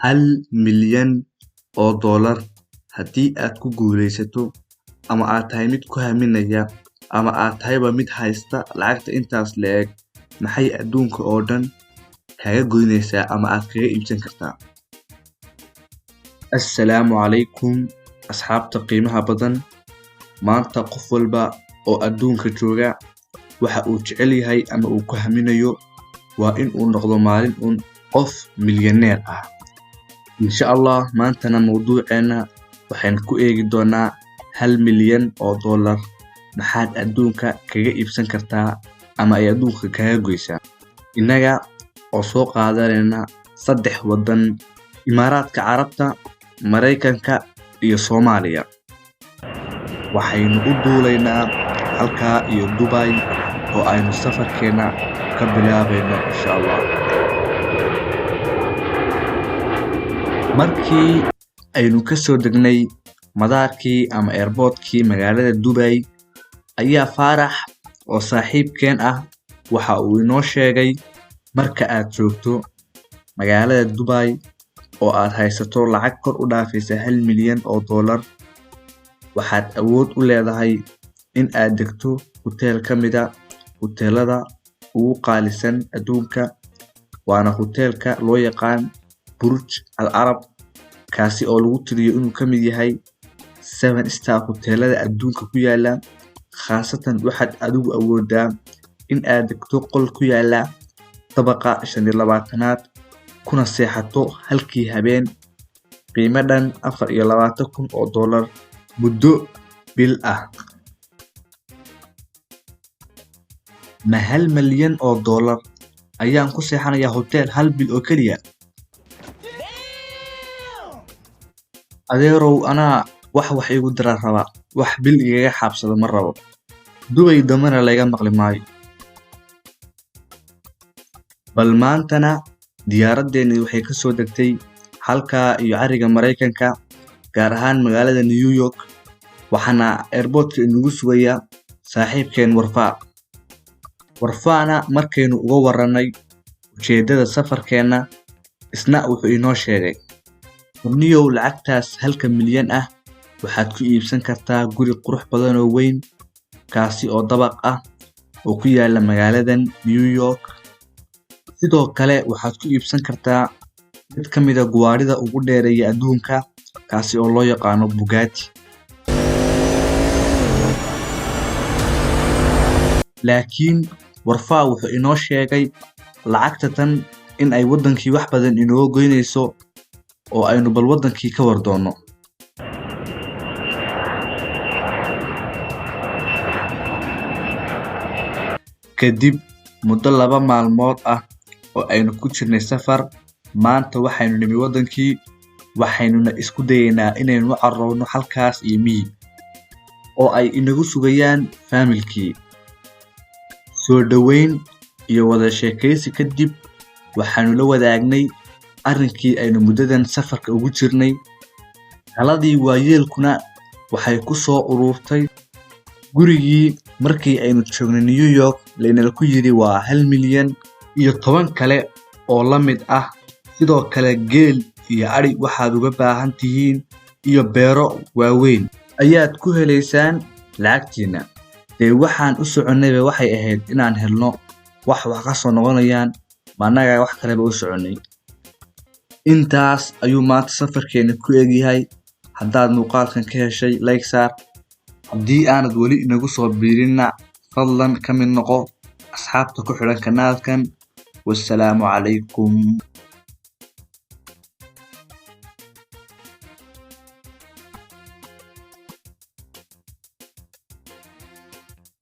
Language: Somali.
$1,000,000 oo dollar haddii aad ku guulaysato ama aad tahay mid ku haminaya ama aad tahayba mid haysta lacagta intaas le'eg maxay adduunka oo dhan kaga goynaysaa ama aad kaga iibsan kartaa? Assalaamu calaykum asxaabta qiimaha badan. Maanta qof walba oo adduunka jooga waxa uu jecel yahay ama uu ku haminayo waa in uu noqdo maalin qof milyaneer ah. Insha Allah maantana mawduuceena waxaan ku eegi doonaa $1,000,000 oo dollar maxaad adduunka kaga iibsan kartaa ama ay adduunka kaga goysaa. Inaga oo soo qaadanayna 3 waddan: Imaaraadka Carabta, Mareykanka iyo Soomaaliya. Waxaynu u duulaynaa halkaa iyo Dubai oo aynu safarkeena ka bilaabayno insha Allah. Markii aynu ka soo degnay madaarkii ama airportkii magaalada Dubai ayaa Faarax oo saaxiibkeen ah waxa uu inoo sheegay marka aad joogto magaalada Dubai oo aad haysato lacag kor u dhaafaysa $1,000,000 oo dollar waxaad awood u leedahay in aad degto hotel ka mid ah hoteelada ugu qaalisan adduunka, waana hoteelka loo yaqaan Burj Al Arab, kaasi oo lagu tiriyo inuu ka mid yahay 7 star hoteelada adduunka ku yaala. Khaasatan waxaad adigu awoodaa in aad degto qol ku yaala dabaqa 25aad kuna seexato halkii habeen qiimo dhan $24,000 oo dollar muddo bil ah. Ma $1,000,000 oo dollar ayaan ku seexanayaa hotel hal bil oo keliya? Adeerow anaa wax igu dara raba, wax bil igaga xaabsado ma rabo. Dubai damana laga maqli maayo. Bal maantana diyaaradeeni waxay ka soo degtay halkaa iyo cariga Mareykanka, gaar ahaan magaalada New York. Waxaana airportka inagu sugaya saaxiibkeen Warfaana markaynu uga waranay ujeedada safarkeena isna wuxuu inoo sheegay niyow lacagtaas $1,000,000 ah waxaad ku iibsan kartaa guri qurux badan oo weyn, kaasi oo dabaq ah oo ku yaala magaaladan New York. Sidoo kale waxaad ku iibsan kartaa mid ka mid ah gawaarida ugu dheereeya adduunka, kaasi oo loo yaqaano Bugatti. Laakiin Warfaa wuxuu inoo sheegay lacagta tan in ay wadankii wax badan inoo goynayso oo aynu bal wadankii ka war doono. Kadib muddo 2 maalmood ah oo aynu ku jirnay safar, maanta waxaynu nimi wadankii, waxaynuna isku dayaynaa inaynu u carroowno halkaas iyo miyi oo ay inagu sugayaan faamilkii. Soo dhaweyn iyo wada sheekaysi kadib waxaanu la wadaagnay arrinkii aynu muddadan safarka ugu jirnay. Haladii waayeelkuna waxay ku soo ururtay gurigii markii aynu joognay New York laynala ku yiri waa $1,000,000 iyo 10 kale oo la mid ah. Sidoo kale geel iyo ari waxaad uga baahan tihiin iyo beero waaweyn ayaad ku helaysaan lacagtiina. Waxaan u soconayba waxay ahayd inaan helno wax ka soo noqonayaan maanaga wax kale ba u soconay. Intaas ayuu maanta safarkeena ku eegyahay. Haddaad muuqaalkan ka heshay like saar, haddii aanad weli inagu soo biirina fadlan ka mid noqo asxaabta ku xidhan kanaalkan. Wassalaamu calaykum.